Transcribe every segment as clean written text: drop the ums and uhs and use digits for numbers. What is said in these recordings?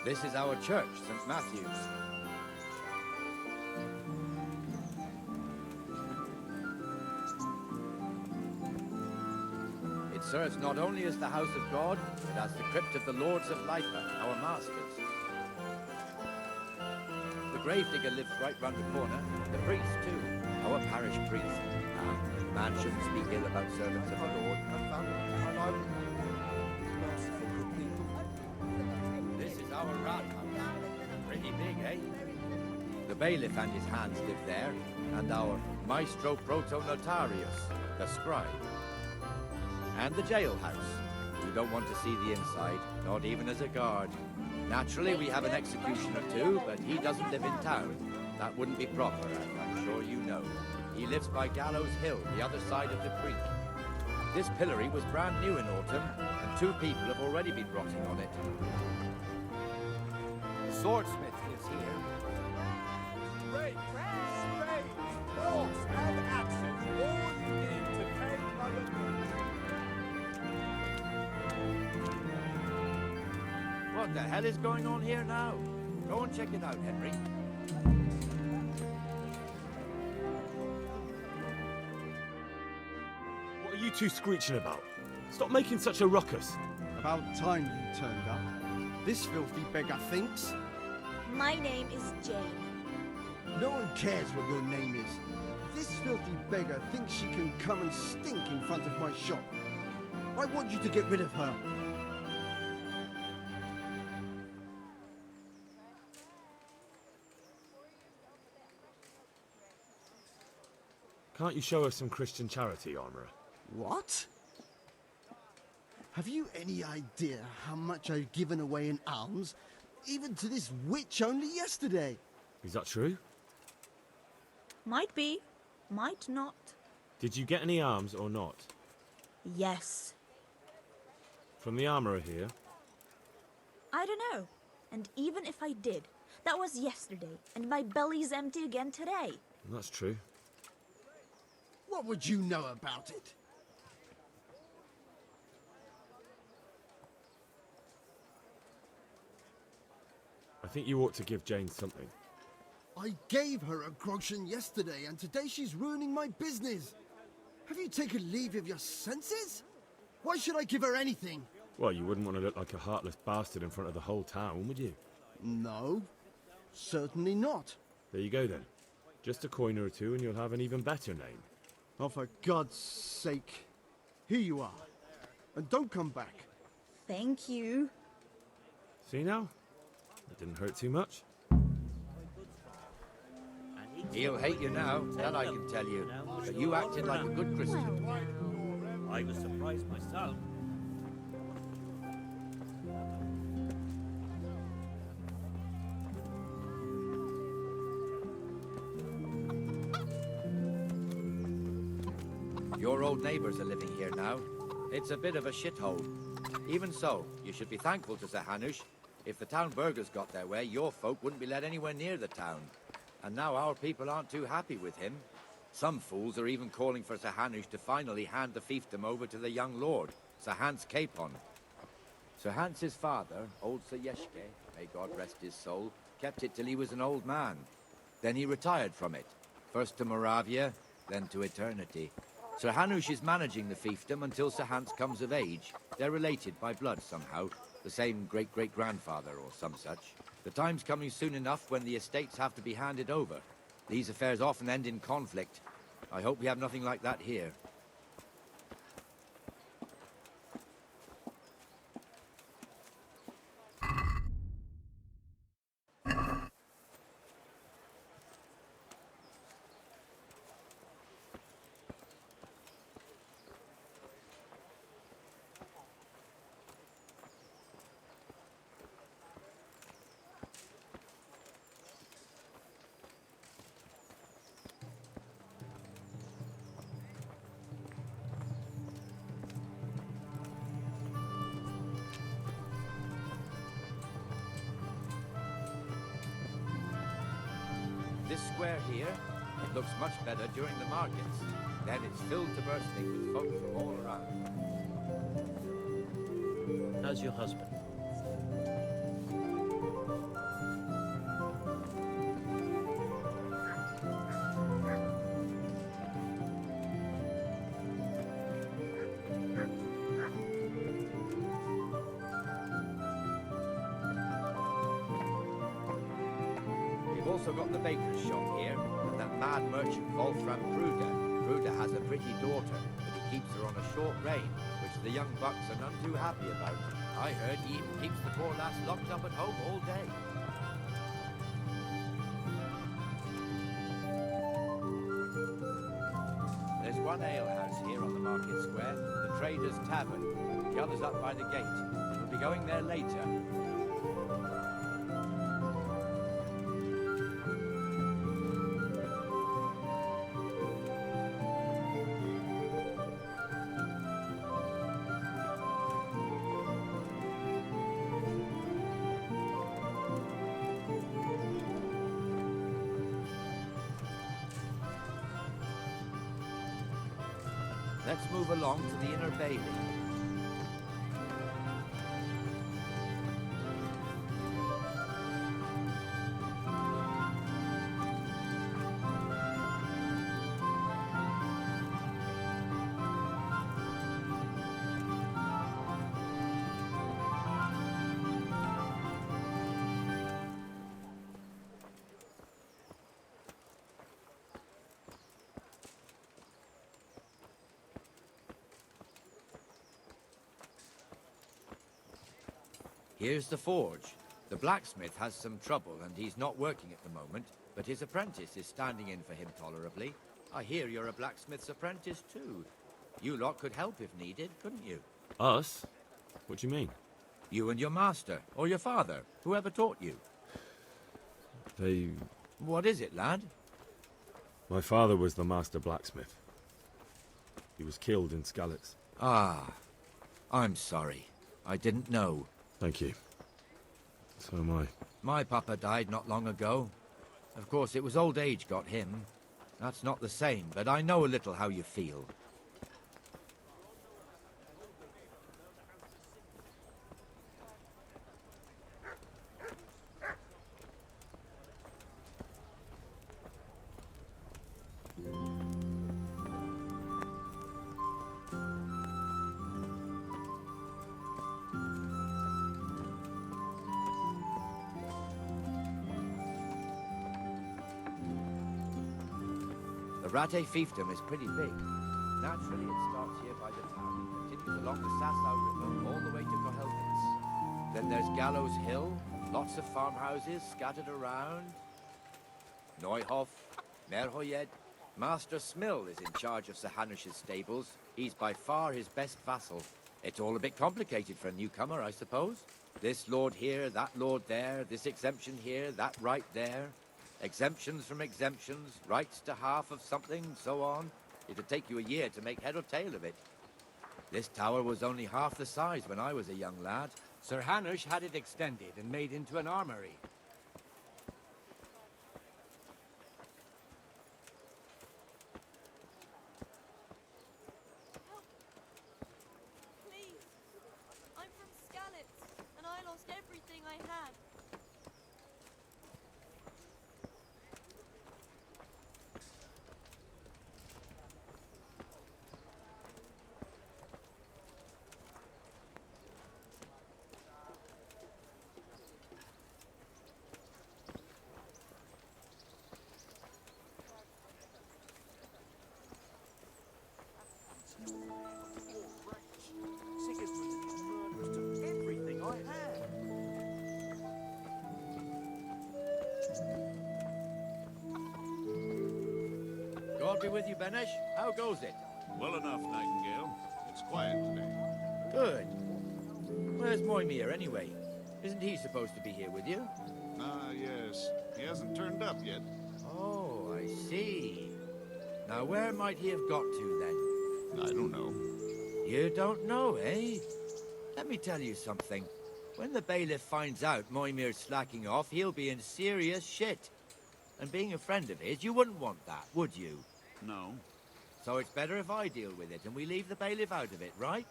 This is our church, St. Matthew's. It serves not only as the house of God, but as the crypt of the Lords of Lipa, our masters. The gravedigger lives right round the corner, the priest too, our parish priest. Man shouldn't speak ill about servants of the Lord. This is our rathouse. Pretty big, eh? The bailiff and his hands live there, and our maestro proto-notarius, the scribe. And the jailhouse. You don't want to see the inside, not even as a guard. Naturally, we have an executioner too, but he doesn't live in town. That wouldn't be proper, as I'm sure you know. He lives by Gallows Hill, the other side of the creek. This pillory was brand new in autumn, and 2 people have already been rotting on it. The swordsmith lives here. Spades, bolts, and axes, all you need to pay Mother What the hell is going on here now? Go and check it out, Henry. What are you two screeching about? Stop making such a ruckus. About time you turned up. This filthy beggar thinks. My name is Jane. No one cares what your name is. This filthy beggar thinks she can come and stink in front of my shop. I want you to get rid of her. Can't you show us some Christian charity, Armourer? What? Have you any idea how much I've given away in alms? Even to this witch only yesterday. Is that true? Might be, might not. Did you get any alms or not? Yes. From the Armourer here? I don't know. And even if I did, that was yesterday, and my belly's empty again today. That's true. What would you know about it? I think you ought to give Jane something. I gave her a groschen yesterday, and today she's ruining my business. Have you taken leave of your senses? Why should I give her anything? Well, you wouldn't want to look like a heartless bastard in front of the whole town, would you? No, certainly not. There you go then. Just a coin or two and you'll have an even better name. Oh, for God's sake. Here you are. And don't come back. Thank you. See now? That didn't hurt too much. He'll hate you now, that I can tell you. But you acted like a good Christian. I was surprised myself. Your old neighbours are living here now. It's a bit of a shithole. Even so, you should be thankful to Sir Hanush. If the town burghers got their way, your folk wouldn't be let anywhere near the town. And now our people aren't too happy with him. Some fools are even calling for Sir Hanush to finally hand the fiefdom over to the young lord, Sir Hans Capon. Sir Hans's father, old Sir Yeshke, may God rest his soul, kept it till he was an old man. Then he retired from it, first to Moravia, then to eternity. Sir Hanush is managing the fiefdom until Sir Hans comes of age. They're related by blood somehow, the same great-great-grandfather or some such. The time's coming soon enough when the estates have to be handed over. These affairs often end in conflict. I hope we have nothing like that here. This square here, it looks much better during the markets. Then it's filled to bursting with folk from all around. How's your husband? also got the baker's shop here, and that mad merchant Wolfram Bruder. Bruder has a pretty daughter, but he keeps her on a short rein, which the young bucks are none too happy about. I heard he even keeps the poor lass locked up at home all day. There's one alehouse here on the market square, the Trader's Tavern. The other's up by the gate. We'll be going there later. Let's move along to the inner bailey. Here's the forge. The blacksmith has some trouble and he's not working at the moment, but his apprentice is standing in for him tolerably. I hear you're a blacksmith's apprentice too. You lot could help if needed, couldn't you? Us? What do you mean? You and your master, or your father, whoever taught you. They... What is it, lad? My father was the master blacksmith. He was killed in Skalitz. Ah, I'm sorry. I didn't know. Thank you. So am I. My papa died not long ago. Of course, it was old age got him. That's not the same, but I know a little how you feel. The Rate fiefdom is pretty big. Naturally, it starts here by the town and continues along the Sassau River all the way to Kohelnitz. Then there's Gallows Hill, lots of farmhouses scattered around. Neuhof, Merhoyed. Master Smill is in charge of Sir Hanush's stables. He's by far his best vassal. It's all a bit complicated for a newcomer, I suppose. This lord here, that lord there, this exemption here, that right there. Exemptions from exemptions, rights to half of something, so on. It'd take you a year to make head or tail of it. This tower was only half the size when I was a young lad. Sir Hanush had it extended and made into an armory. Please. I'm from Skalitz, and I lost everything I had. Sigismund and his murderers took everything I had. God be with you, Benesh. How goes it? Well enough, Nightingale. It's quiet today. Good. Where's Moimir, anyway? Isn't he supposed to be here with you? Ah, yes. He hasn't turned up yet. Oh, I see. Now, where might he have got to, then? I don't know. You don't know, eh? Let me tell you something. When the bailiff finds out Moimir's slacking off, he'll be in serious shit. And being a friend of his, you wouldn't want that, would you? No. So it's better if I deal with it and we leave the bailiff out of it, right?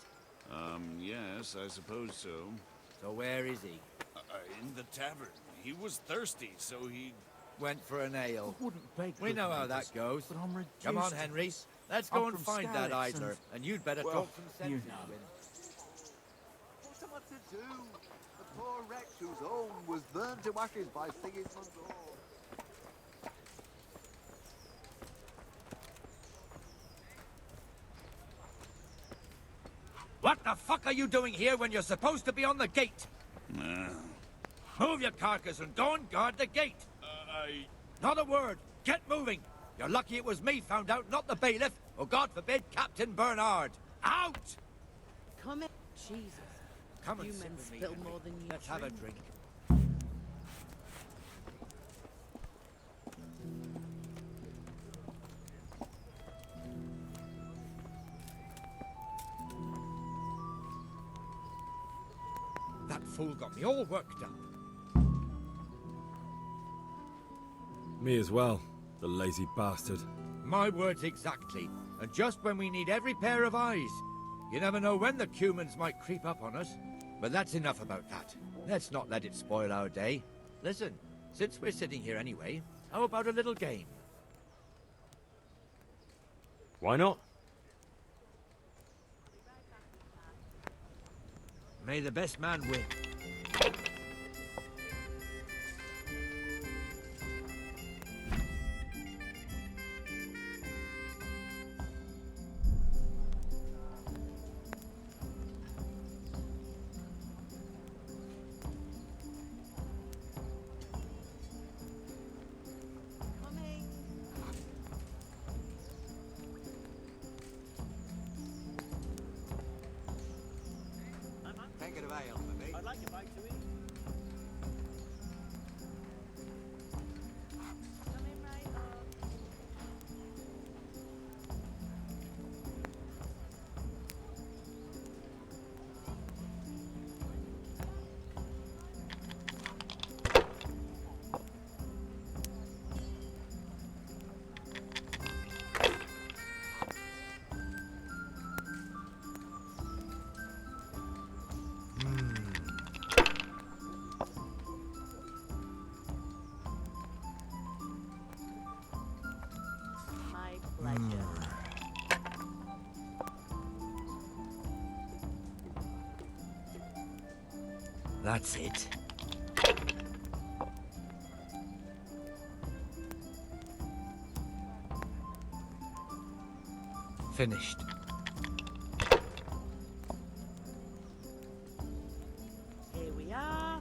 Yes, I suppose so. So where is he? In the tavern. He was thirsty, so he... Went for an ale. Wouldn't beg We good know how neighbours, that goes. but I'm reduced Come on, to Henry. this. Let's I'm go and from find that Skalitz idler, and you'd better well, talk some sense you into know. him. What's someone to do? The poor wretch whose home was burned to ashes by Sigismund's Lord. What the fuck are you doing here when you're supposed to be on the gate? Move your carcass and go and guard the gate. Not a word. Get moving. You're lucky it was me found out, not the bailiff, or God forbid, Captain Bernard. Out! Come in. Jesus. Come and You sit men with me, spill Henry. more than you Let's have a drink. drink. That fool got me all worked up. Me as well, the lazy bastard. My words exactly. And just when we need every pair of eyes. You never know when the Cumans might creep up on us. But that's enough about that. Let's not let it spoil our day. Listen, since we're sitting here anyway, how about a little game? Why not? May the best man win. Coming. Packet of ale for me. I'd like a bite to eat. Coming right up. My pleasure. That's it. Finished. Here we are.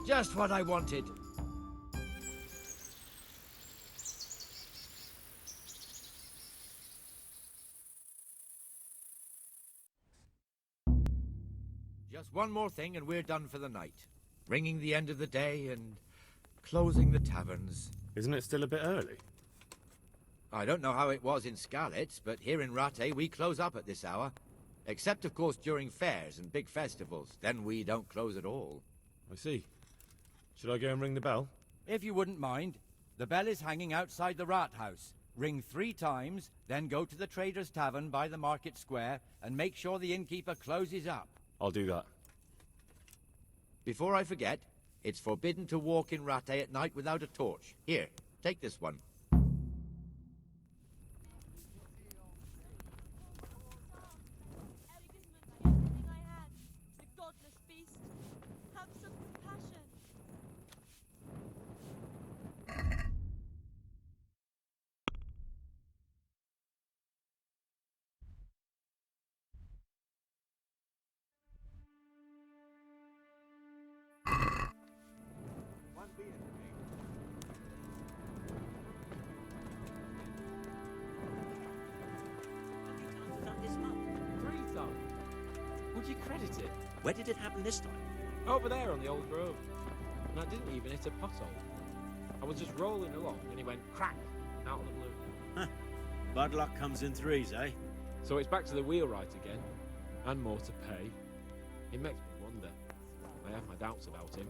Just what I wanted. Just one more thing and we're done for the night. Ringing the end of the day and closing the taverns. Isn't it still a bit early? I don't know how it was in Skalitz, but here in Rattay we close up at this hour. Except, of course, during fairs and big festivals. Then we don't close at all. I see. Should I go and ring the bell? If you wouldn't mind, the bell is hanging outside the rat house. Ring 3 times, then go to the Trader's Tavern by the market square and make sure the innkeeper closes up. I'll do that. Before I forget, it's forbidden to walk in Rattay at night without a torch. Here, take this one. Everything I had. The godless beast. Have some compassion. One beer for me. How many times was that this month? 3 times. Would you credit it? Where did it happen this time? Over there on the old road. And I didn't even hit a pothole. I was just rolling along and he went crack out of the blue. Bad luck comes in threes, eh? So it's back to the wheelwright again, and more to pay. It makes me wonder. I have my doubts about him.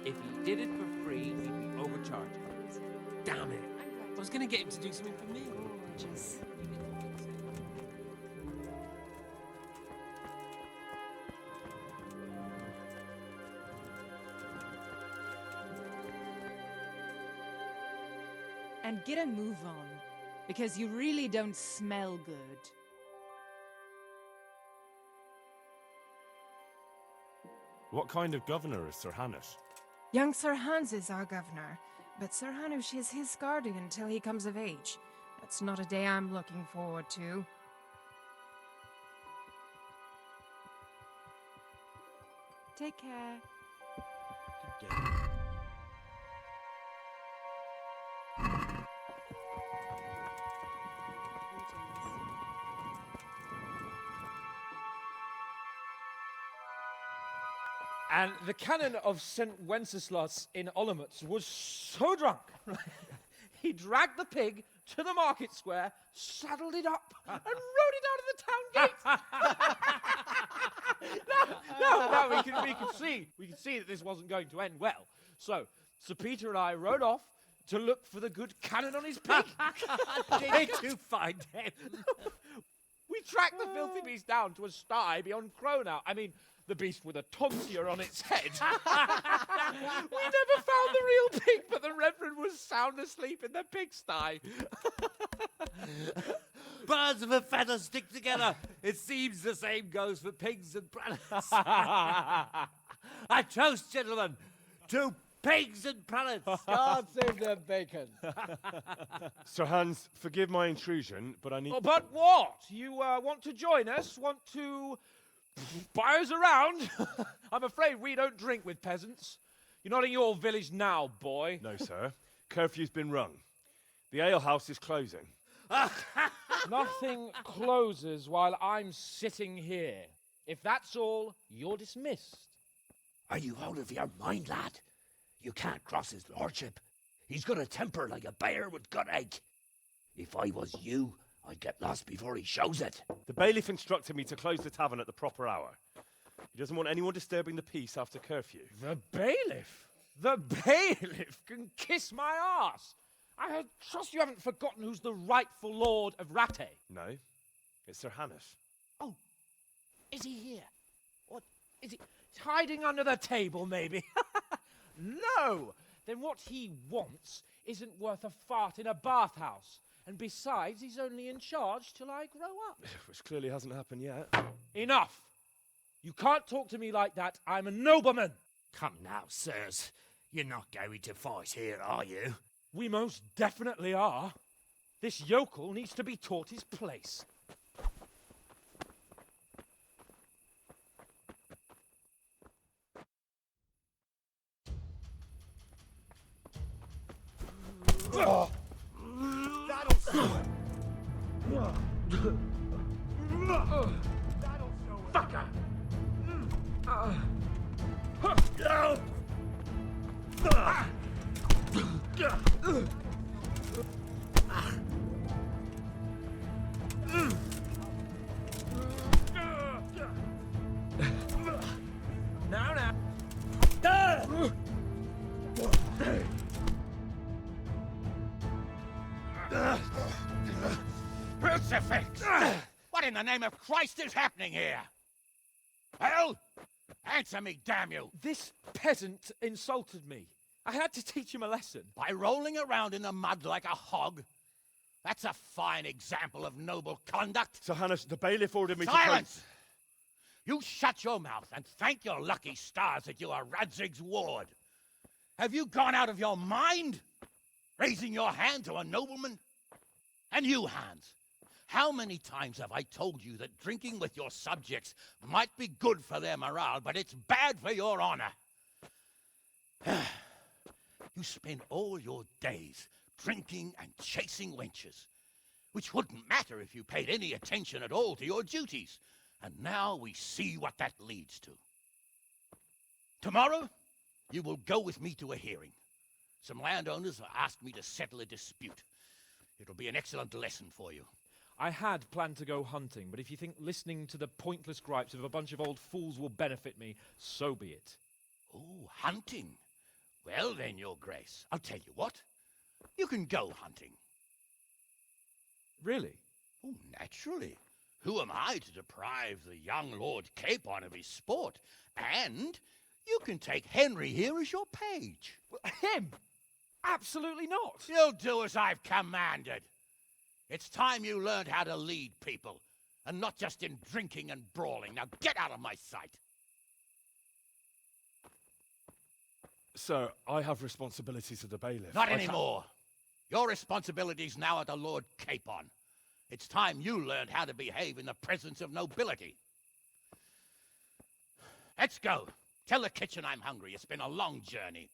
If he did it for free, he'd be overcharging. Damn it. I was gonna get him to do something for me. Gorgeous. And get a move on, because you really don't smell good. What kind of governor is Sir Hanush? Young Sir Hans is our governor, but Sir Hanush is his guardian until he comes of age. That's not a day I'm looking forward to. Take care. And the canon of St. Wenceslas in Olomouc was so drunk, he dragged the pig to the market square, saddled it up, and rode it out of the town gate. No, we could see that this wasn't going to end well. So, Sir Peter and I rode off to look for the good canon on his pig. Did you find him? We tracked the filthy beast down to a sty beyond Cronau. I mean, the beast with a tonsure on its head. We never found the real pig, but the Reverend was sound asleep in the pigsty. Birds of a feather stick together. It seems the same goes for pigs and prelates. I toast, gentlemen, to pigs and prelates. God save their bacon. Sir Hans, forgive my intrusion, but I need... Oh, but what? You want to join us? Want to buy us around? I'm afraid we don't drink with peasants. You're not in your village now, boy. No, sir. Curfew's been rung. The alehouse is closing. Nothing closes while I'm sitting here. If that's all, you're dismissed. Are you out of your mind, lad? You can't cross his lordship. He's got a temper like a bear with gut ache. If I was you, I'd get lost before he shows it. The bailiff instructed me to close the tavern at the proper hour. He doesn't want anyone disturbing the peace after curfew. The bailiff? The bailiff can kiss my arse. I trust you haven't forgotten who's the rightful lord of Rattay. No, it's Sir Hanush. Oh, is he here? What, is he hiding under the table, maybe? No! Then what he wants isn't worth a fart in a bathhouse. And besides, he's only in charge till I grow up. Which clearly hasn't happened yet. Enough! You can't talk to me like that. I'm a nobleman. Come now, sirs. You're not going to fight here, are you? We most definitely are. This yokel needs to be taught his place. That'll show it. That'll show it. Fucker! Now. Crucifix! What in the name of Christ is happening here? Hell? Answer me, damn you! This peasant insulted me. I had to teach him a lesson. By rolling around in the mud like a hog? That's a fine example of noble conduct. Sir Hanush, the bailiff ordered me Silence! You shut your mouth and thank your lucky stars that you are Radzig's ward. Have you gone out of your mind? Raising your hand to a nobleman? And you, Hans, how many times have I told you that drinking with your subjects might be good for their morale, but it's bad for your honor? You spend all your days drinking and chasing wenches, which wouldn't matter if you paid any attention at all to your duties. And now we see what that leads to. Tomorrow, you will go with me to a hearing. Some landowners have asked me to settle a dispute. It'll be an excellent lesson for you. I had planned to go hunting, but if you think listening to the pointless gripes of a bunch of old fools will benefit me, so be it. Oh, hunting. Well then, Your Grace, I'll tell you what. You can go hunting. Really? Oh, naturally. Who am I to deprive the young Lord Capon of his sport? And you can take Henry here as your page. Him? Absolutely not. You'll do as I've commanded. It's time you learned how to lead people, and not just in drinking and brawling. Now get out of my sight. Sir, I have responsibilities to the bailiff. Not anymore. Your responsibilities now are to Lord Capon. It's time you learned how to behave in the presence of nobility. Let's go. Tell the kitchen I'm hungry. It's been a long journey.